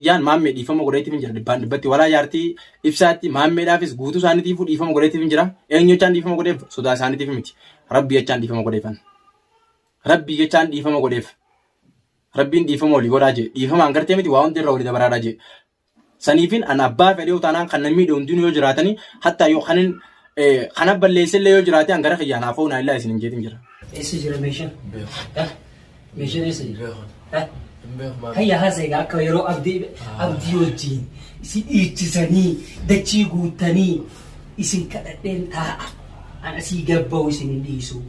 Yaan maammee dhiifama godheetiif hin jira dhibbaan dhibbatti walaa jaartii ibsaatti maammeedhaafis guutuu isaaniitiifuu dhiifama godheetiif hin jira. Eenyu jechaan dhiifama godheef sodaa isaaniitiif miti. Rabbi jechaan dhiifama godheefan. Rabbi jechaan dhiifama godheef. Rabbiin dhiifama olii godhaa jee dhiifamaan gartee miti waa hundi irra olii dabaraadhaa jee. Saniifin an abbaa fedhee utaanaan kan namni hundinuu yoo jiraatanii hattaa yoo kana balleessillee yoo jiraate an gara xiyyaanaaf oonaa illaa isin hin jeetin jira. Eessa jira meeshaan? Meeshaan eessa jira? Hayya haasa'e akka yeroo abdii wajjin isin dhiichisanii dachii guutanii isin kadhadheen taa'a. An asii gabba'u isin hin dhiisu.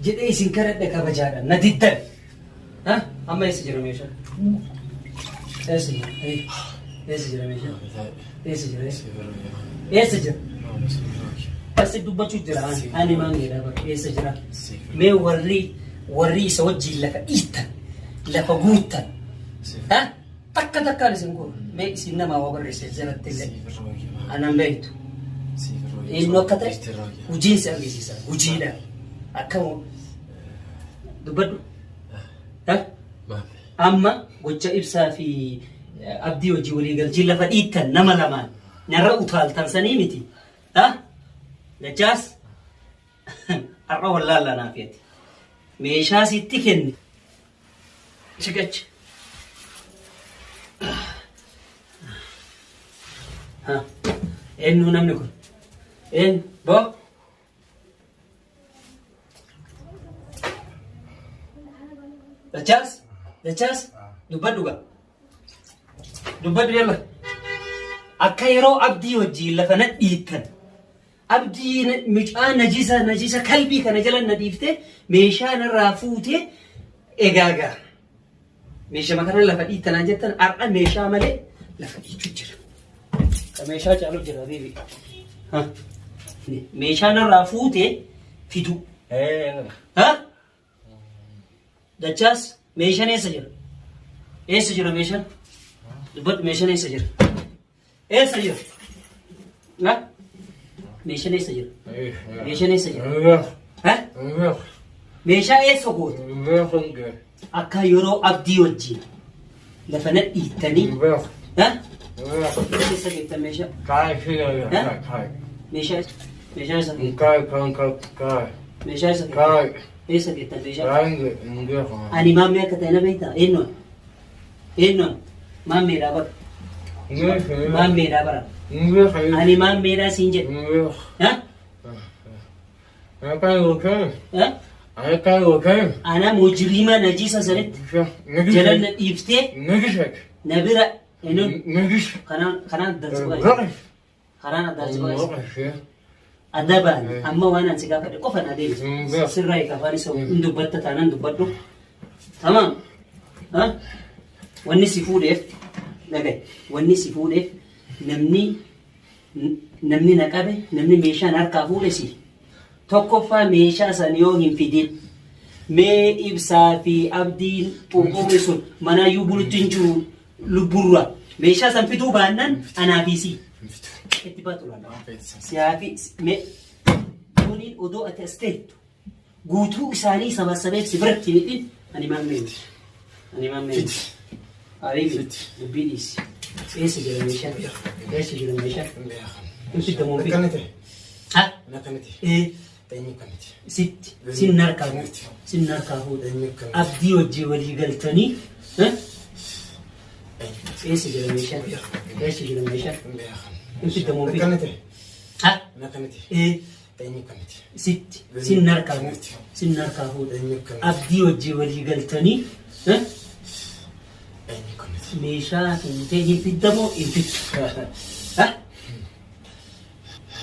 Jedhee isin kadhadhe kabajaadhaan na diddan. Amma eessa jira meeshaan? Eessa jira? Eessa jira meeshaan? Eessa jira? Eessa jira? Asi dubbachuu jira ani maangeedha bakka eessa jira? Mee warri isa wajjin lafa dhiittan lafa guuttan takkaan isin kun mee isin namaa waa barreesse jalatti illee anan beektu eenyu akka ta'e hojiin si argisiisa hojiidha akkam dubbadhu amma gocha ibsaa fi abdii hojii waliigalchiin lafa dhiittan nama lamaan narra utaaltan sanii miti Dachaas har'a wallaallaa naaf yeeti. Meeshaa sitti kenni. Sigachi. Eenyu namni kun? Eenyu? Boo? Dachaas? Dachaas? Dubbadhu gaa. Dubbadhu yalla. Akka yeroo abdii wajjin lafa na dhiittan. Abdii mucaa najisa kalbii kana jala na dhiifte meeshaa narraa fuute egaagaa. Meeshaa kana lafa dhiittanaan jettan har'a meeshaa malee lafa dhiitu jira. Ka meeshaa caalu jira bibi. Meeshaa narraa fuute fidu. Dachaas meeshaan eessa jira? Eessa jira meeshaan? Dubbadhu meeshaan eessa jira? Eessa jira? Meeshaan eessa jira? Meeshaan eessa jira? Meeshaa eessa goote? Akka yeroo abdii wajjin lafa na dhiittanii eessa geettan meeshaa? Meeshaa eessa geettan? Meeshaa eessa geettan? Eessa geettan meeshaa? Ani maammee akka ta'e na beektaa? Eenyuun? Eenyuun? Maammeedhaa bara. Maammeedhaa bara. Ani maammeedhaa siin jedhe. Ana mujrima najisa sanitti jalan na dhiiftee na bira kanaan addaansi adabaan amma waan ansi gaafadhe qofa na deebisu sirraa eegafaan isa hin dubbatta taanaan dubbadhu tamam wanni si fuudheef dhagaye wanni si fuudheef namni na qabe namni meeshaan harkaa fuudhe si tokkoffaa meeshaa san yoo hin fidin mee ibsaa fi abdiin qurqurri sun manaayyuu bulutti hin jiru lubburra meeshaa san fiduu baannaan anaafiisi itti batuudha siyaafi mee kuniin odoo ati as teettu guutuu isaanii sabasabeef si biratti hidhin ani maammeen ariifiti dubbii dhiisi eessa jira meeshaan eessa jira meeshaan nuti gamoon fi sitti sin harkaa fuudha abdii wajjii walii galtanii eessa jira meeshaan eessa jira meeshaan nuti gamoon fi sitti sin harkaa fuudha abdii wajjii walii galtanii meeshaa fuutee hin fiddamoo hin fiddu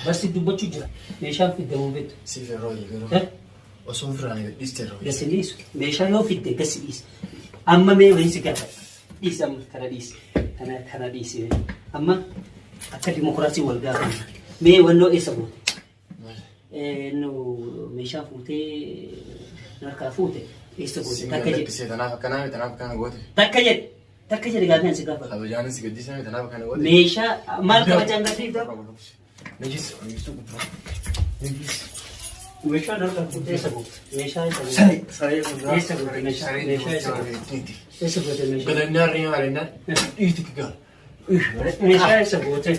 basi dubbachuu jira meeshaan fiddamoo fiddu Sifa royi osoo firaan gadhiiste royi gasi dhiisu meeshaa yoo fidde gasi dhiisi amma mee wayinsi gaafadha dhiisi amma kana dhiisi amma akka dimokiraasii wal gaafanna mee wannoo eessa goote meeshaa fuutee harkaa fuute eessa goote tanaaf akkana goote takka jedhe gaafii ansi gaafadha kabajaan si gadhiisame tanaaf akkana goote meeshaa maal kabajaan gadhiifta Najis meeshaa harkaa fuutee eessa goote meeshaa eessa goote meeshaa eessa goote Eessa goote meeshaa? Galannaa riyaa galannaa. Dhiiti gaal. Meeshaa eessa goote?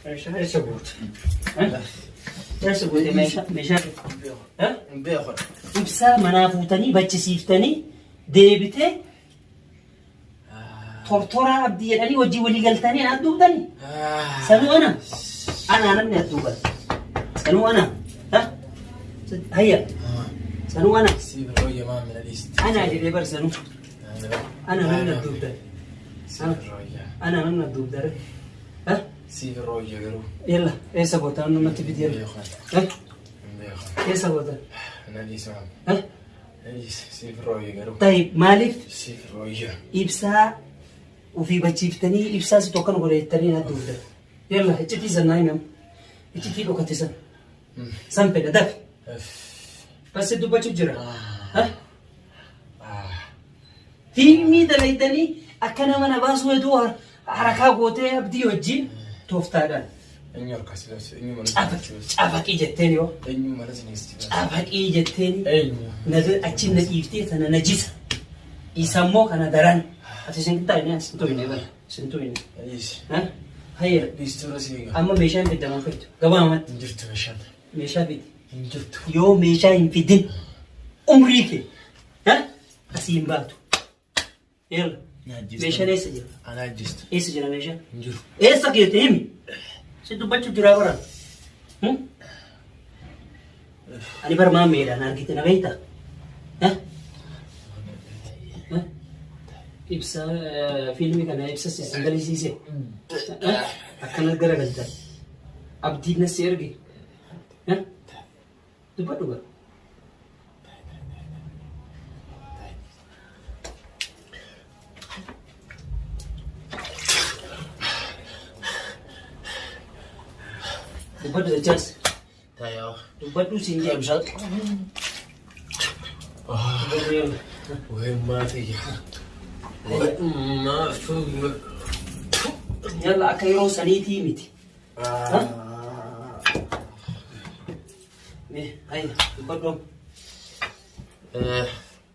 Meeshaa eessa goote? Eessa goote meeshaa? Hin beeku. Ibsaa manaa fuutanii bachisiiftanii deebitee tortoraa abdii jedhanii hojii walii galtanii aan duubdanii. Sanuu ana namni as duuban. Sanuu ana. Hayya. Sanuu ana. Siif rooyya maamila dhiisti. Ana jedhee bar sanuu. Ana namni as duubdan. Siif rooyya. Ana namni as duubdan. Siif rooyya garuu. Yalla eessa gootan namatti fidi yalla. Hin beeku. Eessa gootan? Na dhiisi maam. Na dhiisi. Siif rooyya garuu. Ta'i maaliif Siif rooyya. ibsaa ofii bachiiftanii ibsaa si tokko godheettanii as duubdan. Yalla iccitii sannaa himam. Iccitii dhokate san. San fedha dafi. Basi dubbachuuf jira. Fiilmii dalaydanii akka nama na baasuu hedduu harakaa gootee abdii wajjin tooftaadhaan. Eenyu harkas ilaalcha. Eenyu mana Cafaqii jetteen yoo. Eenyu mana sineesti. Cafaqii jetteen Eenyu. achi na dhiiftee kana najisa. Isammoo kana daran. Ati sin taa'ine sin tu'ine bara. Sin tu'ine. Na dhiisi. Hayya. Dhiistura si eega. Amma meeshaan fiddaman fiddu. Gabaamatti Hin jirtu meeshaan. meeshaa fidi. Hin jirtu. Yoo meeshaa hin fidin umrii kee asii hin baatu. Yalla meeshaan eessa jira? Ana ajjistu. Eessa jira meeshaan? Hin jiru. Eessa keete himi? Si dubbachuuf jiraa bara. Ani bara maammeedhaan argite na beektaa? Ibsa fiilmii kana ibsa sangalisiise. Akkanas garagaltan. Abdiin na si erge. Dubbadhu bara. Dubbadhu jechaas. Taayoo. Dubbadhu siin jedhu. Dubbadhu yalla. Wee maatii. Maatii. Yalla akka yeroo saniitii miti. Hayya dubbadhu.